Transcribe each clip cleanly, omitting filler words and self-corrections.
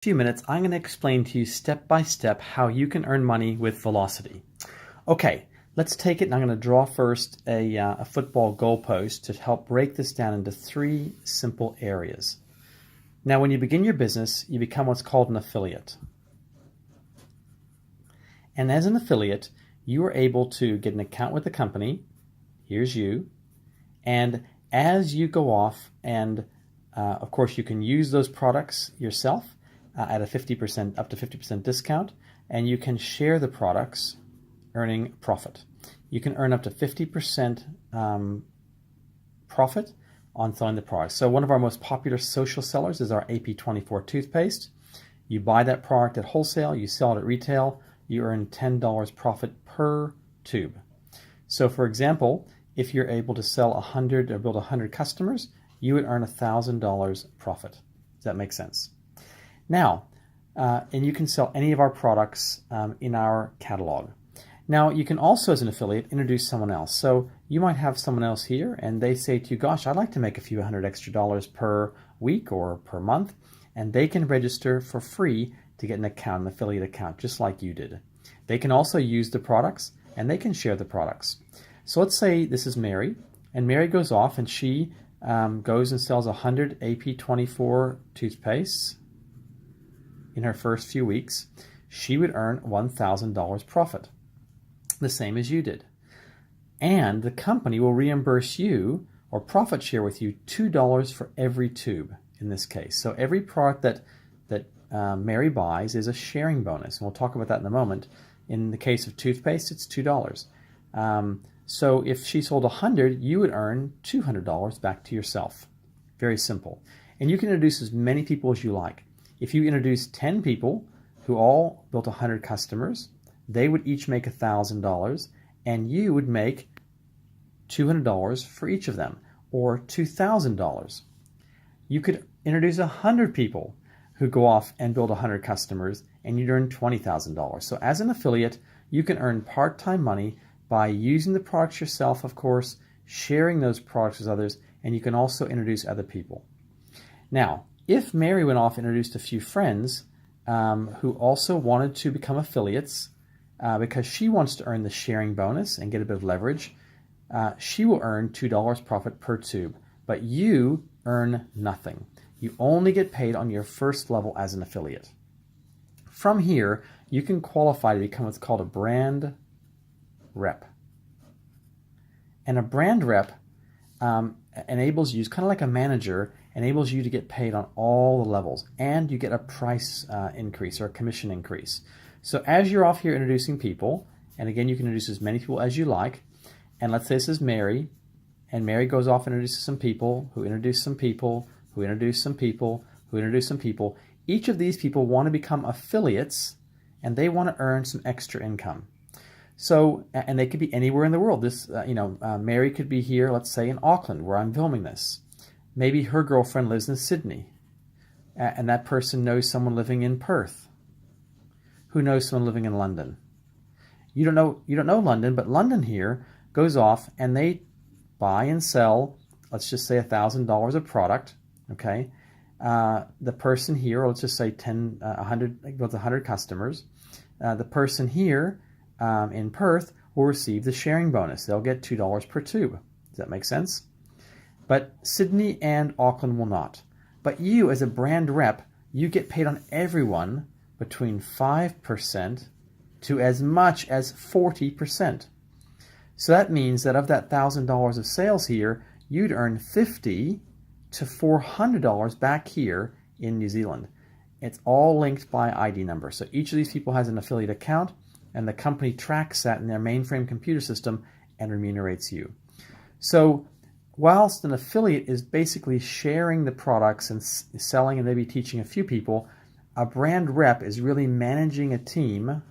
Few minutes, I'm going to explain to you step by step how you can earn money with velocity. Okay, let's take it, and I'm going to draw first a football goalpost to help break this down into three simple areas. Now, when you begin your business, you become what's called an affiliate. And as an affiliate, you are able to get an account with the company. Here's you. And as you go off, and of course, you can use those products yourself at a 50%, up to 50% discount, and you can share the products, earning profit. You can earn up to 50% profit on selling the products. So one of our most popular social sellers is our AP24 toothpaste. You buy that product at wholesale, you sell it at retail, you earn $10 profit per tube. So for example, if you're able to sell 100 or build 100 customers, you would earn $1,000 profit. Does that make sense? Now, and you can sell any of our products in our catalog. Now, you can also, as an affiliate, introduce someone else. So you might have someone else here, and they say to you, gosh, I'd like to make a few hundred extra dollars per week or per month, and they can register for free to get an account, an affiliate account, just like you did. They can also use the products, and they can share the products. So let's say this is Mary, and Mary goes off, and she goes and sells 100 AP24 toothpastes. In her first few weeks, she would earn $1,000 profit, the same as you did. And the company will reimburse you or profit share with you $2 for every tube in this case. So every product that Mary buys is a sharing bonus, and we'll talk about that in a moment. In the case of toothpaste, it's $2. So if she sold 100, you would earn $200 back to yourself. Very simple. And you can introduce as many people as you like. If you introduce 10 people who all built 100 customers, they would each make $1,000, and you would make $200 for each of them, or $2,000. You could introduce 100 people who go off and build 100 customers, and you'd earn $20,000. So as an affiliate, you can earn part-time money by using the products yourself, of course, sharing those products with others, and you can also introduce other people. Now, if Mary went off and introduced a few friends who also wanted to become affiliates because she wants to earn the sharing bonus and get a bit of leverage, she will earn $2 profit per tube, but you earn nothing. You only get paid on your first level as an affiliate. From here, you can qualify to become what's called a brand rep. And a brand rep enables you, it's kind of like a manager, enables you to get paid on all the levels, and you get a price increase or a commission increase. So as you're off here introducing people, and again, you can introduce as many people as you like, and let's say this is Mary, and Mary goes off and introduces some people, who introduce some people, who introduce some people, who introduce some people. Each of these people want to become affiliates, and they want to earn some extra income. So, and they could be anywhere in the world. This, Mary could be here, let's say in Auckland, where I'm filming this. Maybe her girlfriend lives in Sydney, and that person knows someone living in Perth, who knows someone living in London. You don't know London, but London here goes off and they buy and sell, let's just say $1,000 of product. Okay, the person here, let's just say 100 customers. The person here in Perth will receive the sharing bonus. They'll get $2 per tube. Does that make sense? But Sydney and Auckland will not. But you, as a brand rep, you get paid on everyone between 5% to as much as 40%. So that means that of that $1,000 of sales here, you'd earn $50 to $400 back here in New Zealand. It's all linked by ID number. So each of these people has an affiliate account, and the company tracks that in their mainframe computer system and remunerates you. So whilst an affiliate is basically sharing the products and selling and maybe teaching a few people, a brand rep is really managing a team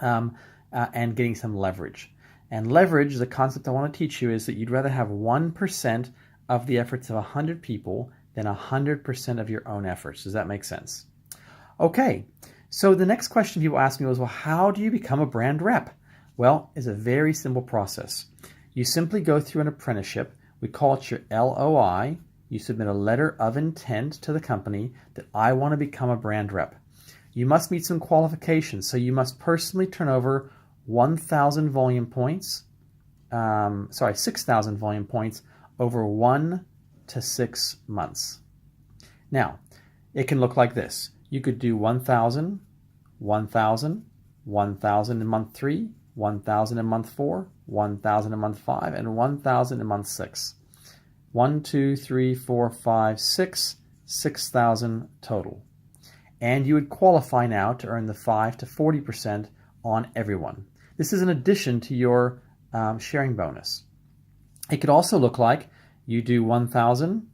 and getting some leverage. And leverage, the concept I want to teach you, is that you'd rather have 1% of the efforts of 100 people than 100% of your own efforts. Does that make sense? Okay, so the next question people ask me was, well, how do you become a brand rep? Well, it's a very simple process. You simply go through an apprenticeship. We call it your LOI, you submit a letter of intent to the company that I want to become a brand rep. You must meet some qualifications. So you must personally turn over 1,000 volume points, 6,000 volume points over 1 to 6 months. Now, it can look like this. You could do 1,000, 1,000, 1,000 in month 3, 1,000 in month 4, 1,000 in month 5, and 1,000 in month 6. 1, 2, 3, 4, 5, 6, 6,000 total. And you would qualify now to earn the 5 to 40% on everyone. This is in addition to your sharing bonus. It could also look like you do 1,000,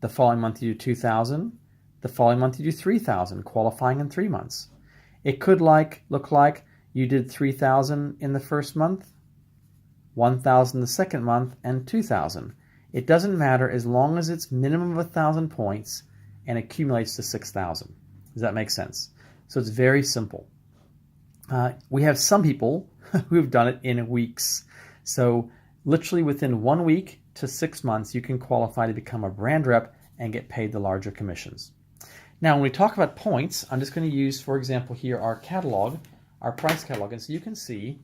the following month you do 2,000, the following month you do 3,000, qualifying in 3 months. It could look like you did 3,000 in the first month, 1,000 the second month, and 2,000. It doesn't matter as long as it's minimum of 1,000 points and accumulates to 6,000. Does that make sense? So it's very simple. We have some people who've done it in weeks. So literally within 1 week to 6 months, you can qualify to become a brand rep and get paid the larger commissions. Now, when we talk about points, I'm just going to use, for example, here our catalog, our price catalog. And so you can see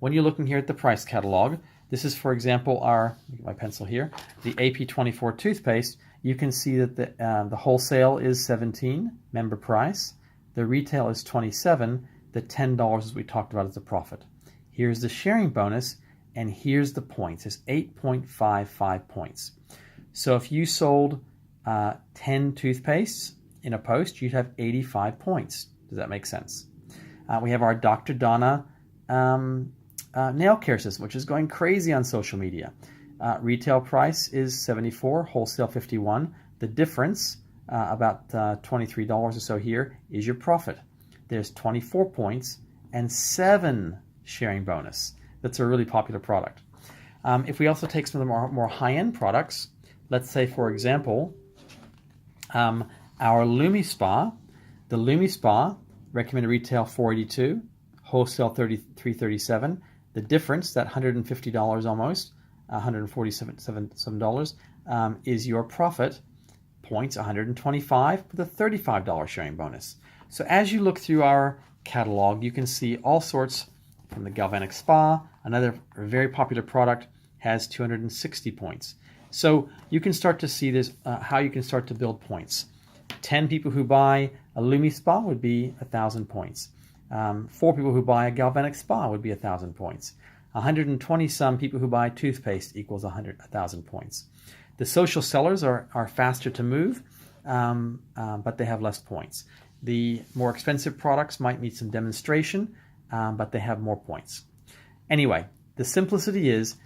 when you're looking here at the price catalog, this is, for example, my pencil here, the AP24 toothpaste. You can see that the wholesale is $17, member price. The retail is $27. The $10, as we talked about, is the profit. Here's the sharing bonus, and here's the points. It's 8.55 points. So if you sold 10 toothpastes in a post, you'd have 85 points. Does that make sense? We have our Dr. Donna nail care system, which is going crazy on social media. Retail price is $74, wholesale $51. The difference, about $23 or so here, is your profit. There's 24 points and 7 sharing bonus. That's a really popular product. If we also take some of the more high-end products, let's say, for example, our Lumi Spa. The Lumi Spa, recommended retail $482, wholesale $337. The difference, that $150 almost, $147 is your profit. Points 125 with a $35 sharing bonus. So as you look through our catalog, you can see all sorts from the Galvanic Spa. Another very popular product has 260 points. So you can start to see this, how you can start to build points. 10 people who buy a Lumi Spa would be 1,000 points. 4 people who buy a Galvanic Spa would be 1,000 points. 120 some people who buy toothpaste equals 1,000 points. The social sellers are faster to move, but they have less points. The more expensive products might need some demonstration, but they have more points. Anyway, the simplicity is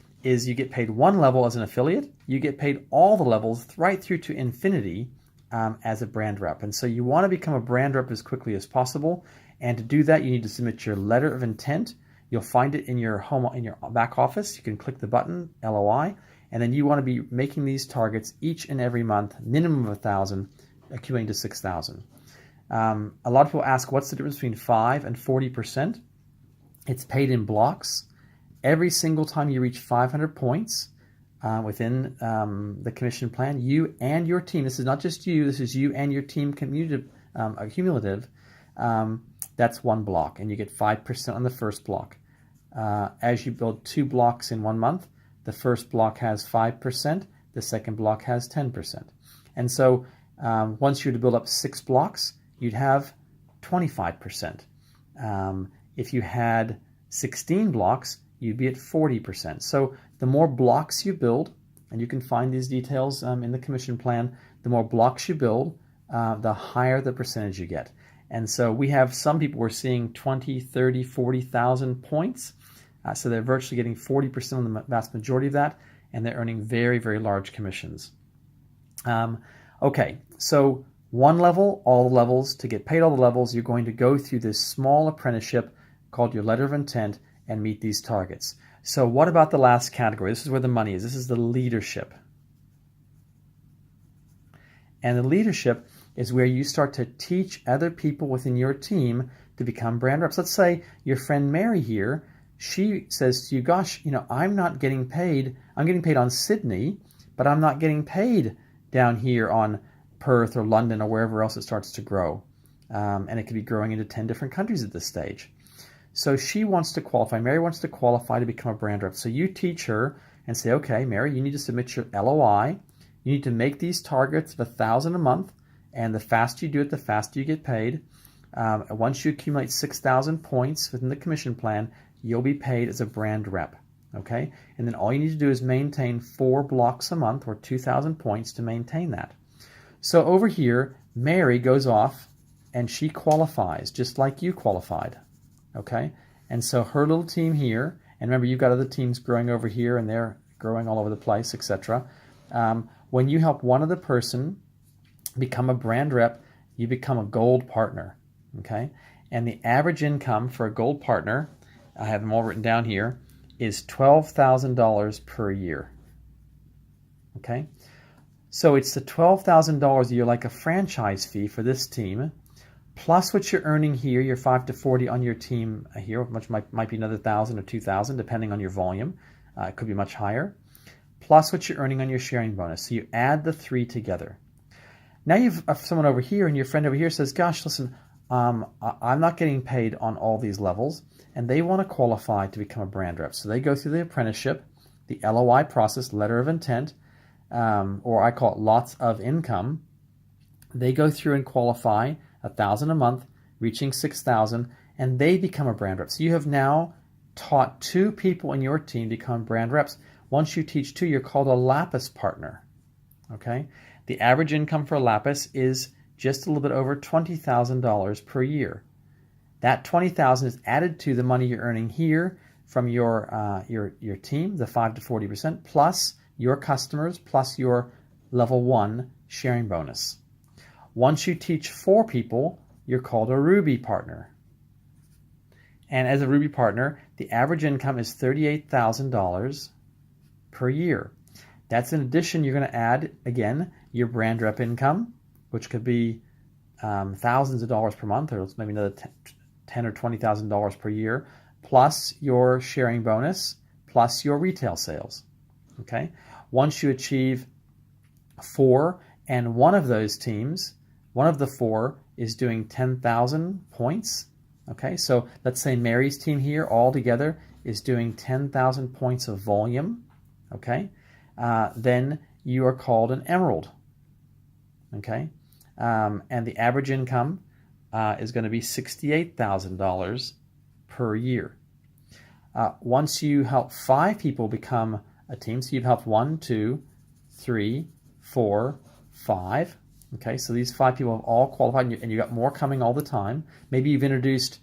you get paid one level as an affiliate. You get paid all the levels right through to infinity as a brand rep. And so you want to become a brand rep as quickly as possible. And to do that, you need to submit your letter of intent. You'll find it in your back office. You can click the button, LOI, and then you want to be making these targets each and every month, minimum of 1,000, accumulating to 6,000. A lot of people ask, what's the difference between 5 and 40%? It's paid in blocks. Every single time you reach 500 points within the commission plan, you and your team, this is not just you, this is you and your team cumulative, that's one block, and you get 5% on the first block. As you build 2 blocks in 1 month, the first block has 5%, the second block has 10%. And so once you were to build up 6 blocks, you'd have 25%. If you had 16 blocks, you'd be at 40%. So the more blocks you build, and you can find these details in the commission plan, the more blocks you build, the higher the percentage you get. And so we have some people we're seeing 20, 30, 40,000 points. So they're virtually getting 40% of the vast majority of that, and they're earning very, very large commissions. Okay, so one level, all the levels. To get paid all the levels, you're going to go through this small apprenticeship called your letter of intent and meet these targets. So what about the last category? This is where the money is. This is the leadership. And the leadership is where you start to teach other people within your team to become brand reps. Let's say your friend Mary here, she says to you, gosh, I'm not getting paid. I'm getting paid on Sydney, but I'm not getting paid down here on Perth or London or wherever else it starts to grow. And it could be growing into 10 different countries at this stage. So she wants to qualify. Mary wants to qualify to become a brand rep. So you teach her and say, okay, Mary, you need to submit your LOI. You need to make these targets of $1,000 a month. And the faster you do it, the faster you get paid. Once you accumulate 6,000 points within the commission plan, you'll be paid as a brand rep. Okay? And then all you need to do is maintain 4 blocks a month or 2,000 points to maintain that. So over here, Mary goes off and she qualifies just like you qualified. Okay? And so her little team here, and remember you've got other teams growing over here and they're growing all over the place, etc. When you help one other person become a brand rep, you become a gold partner. Okay? And the average income for a gold partner, I have them all written down here, is $12,000 per year. Okay? So it's the $12,000 a year, like a franchise fee for this team, plus what you're earning here, your 5 to 40 on your team here, which might be another 1,000 or 2,000, depending on your volume. It could be much higher. Plus what you're earning on your sharing bonus. So you add the 3 together. Now you've someone over here, and your friend over here says, gosh, listen, I'm not getting paid on all these levels, and they want to qualify to become a brand rep. So they go through the apprenticeship, the LOI process, letter of intent, or I call it lots of income. They go through and qualify $1,000 a month, reaching 6,000, and they become a brand rep. So you have now taught 2 people in your team become brand reps. Once you teach 2, you're called a lapis partner. Okay? The average income for a lapis is just a little bit over $20,000 per year. That $20,000 is added to the money you're earning here from your team, the 5 to 40%, plus your customers, plus your level 1 sharing bonus. Once you teach 4 people, you're called a Ruby partner. And as a Ruby partner, the average income is $38,000 per year. That's in addition, you're going to add, again, your brand rep income, which could be thousands of dollars per month, or maybe another $10,000 or $20,000 per year, plus your sharing bonus, plus your retail sales. Okay? Once you achieve 4, and one of those teams, one of the 4 is doing 10,000 points. Okay, so let's say Mary's team here all together is doing 10,000 points of volume. Okay, then you are called an emerald. Okay, and the average income is going to be $68,000 per year. Once you help 5 people become a team, so you've helped 1, 2, 3, 4, 5. Okay, so these 5 people have all qualified, and you got more coming all the time. Maybe you've introduced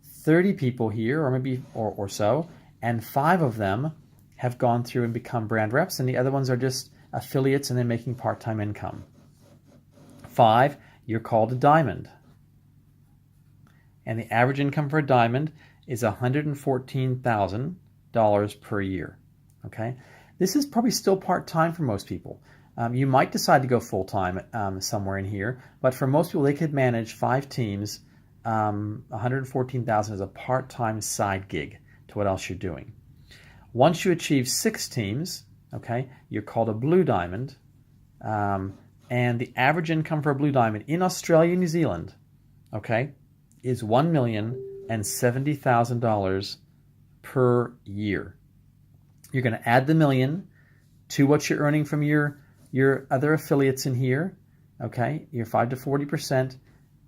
30 people here, or maybe or so, and 5 of them have gone through and become brand reps, and the other ones are just affiliates and they're making part-time income. 5, you're called a diamond. And the average income for a diamond is $114,000 per year. Okay, this is probably still part-time for most people. You might decide to go full-time somewhere in here, but for most people, they could manage 5 teams. $114,000 is a part-time side gig to what else you're doing. Once you achieve 6 teams, okay, you're called a blue diamond, and the average income for a blue diamond in Australia and New Zealand, okay, is $1,070,000 per year. You're going to add the million to what you're earning from your other affiliates in here, okay, your 5 to 40%,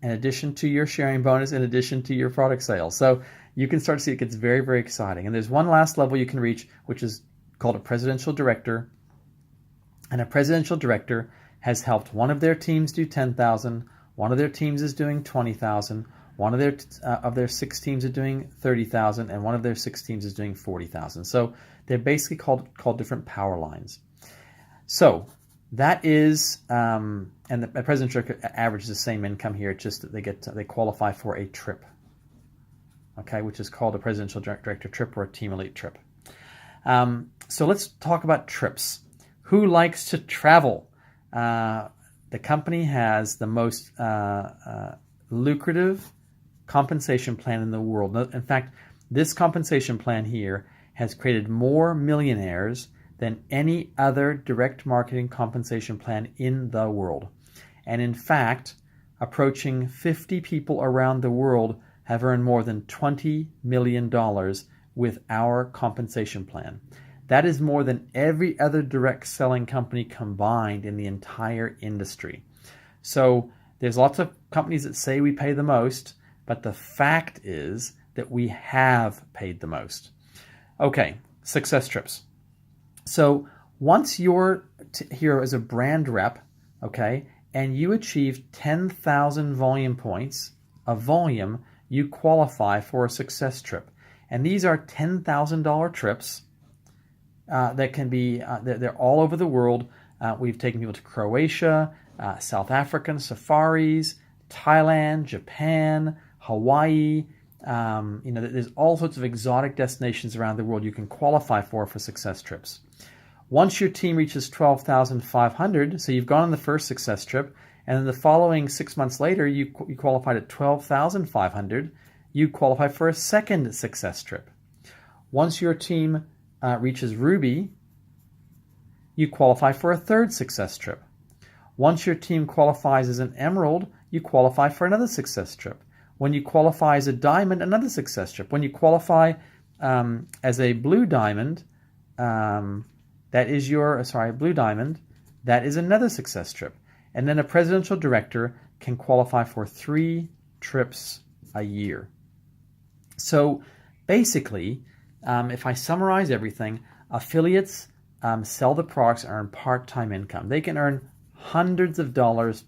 in addition to your sharing bonus, in addition to your product sales. So you can start to see it gets very, very exciting. And there's one last level you can reach, which is called a presidential director. And a presidential director has helped one of their teams do 10,000, one of their teams is doing 20,000, one of their 6 teams are doing 30,000, and one of their 6 teams is doing 40,000. So they're basically called different power lines. So that is, and the presidential average is the same income here. It's just that they qualify for a trip, okay, which is called a presidential director trip or a team elite trip. So let's talk about trips. Who likes to travel? The company has the most lucrative compensation plan in the world. In fact, this compensation plan here has created more millionaires than any other direct marketing compensation plan in the world. And in fact, approaching 50 people around the world have earned more than $20 million with our compensation plan. That is more than every other direct selling company combined in the entire industry. So there's lots of companies that say we pay the most, but the fact is that we have paid the most. Okay, success trips. So once you're here as a brand rep, okay, and you achieve 10,000 volume points of volume, you qualify for a success trip. And these are $10,000 trips that can be, they're all over the world. We've taken people to Croatia, South African safaris, Thailand, Japan, Hawaii. There's all sorts of exotic destinations around the world you can qualify for success trips. Once your team reaches 12,500, so you've gone on the first success trip, and then the following 6 months later, you qualified at 12,500, you qualify for a second success trip. Once your team reaches Ruby, you qualify for a third success trip. Once your team qualifies as an Emerald, you qualify for another success trip. When you qualify as a Diamond, another success trip. When you qualify as a Blue Diamond, Blue Diamond, that is another success trip. And then a presidential director can qualify for 3 trips a year. So basically, if I summarize everything, affiliates sell the products and earn part-time income. They can earn hundreds of dollars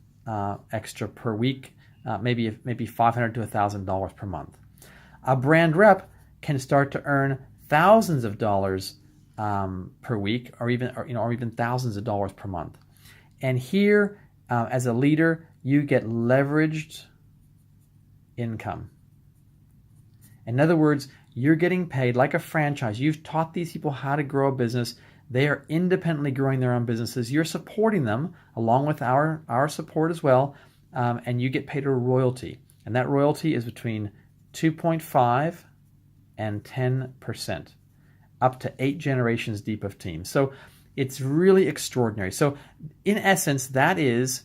extra per week, maybe $500 to $1,000 per month. A brand rep can start to earn thousands of dollars per week, or even thousands of dollars per month. And here, as a leader, you get leveraged income. In other words, you're getting paid like a franchise. You've taught these people how to grow a business. They are independently growing their own businesses. You're supporting them along with our support as well, and you get paid a royalty. And that royalty is between 2.5 and 10%, up to 8 generations deep of teams. So it's really extraordinary. So in essence, that is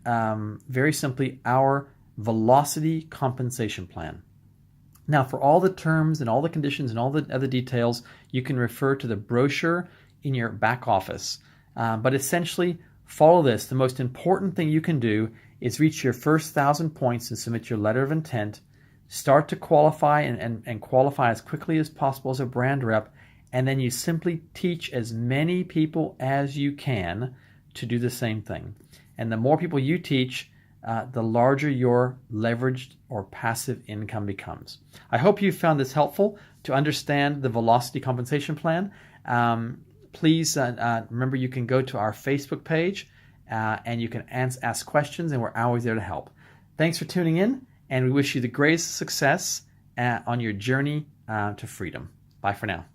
very simply our velocity compensation plan. Now, for all the terms and all the conditions and all the other details, you can refer to the brochure in your back office. But essentially, follow this. The most important thing you can do is reach your first 1,000 points and submit your letter of intent. Start to qualify and qualify as quickly as possible as a brand rep. And then you simply teach as many people as you can to do the same thing. And the more people you teach, the larger your leveraged or passive income becomes. I hope you found this helpful to understand the velocity compensation plan. Please remember you can go to our Facebook page and you can ask questions, and we're always there to help. Thanks for tuning in, and we wish you the greatest success on your journey to freedom. Bye for now.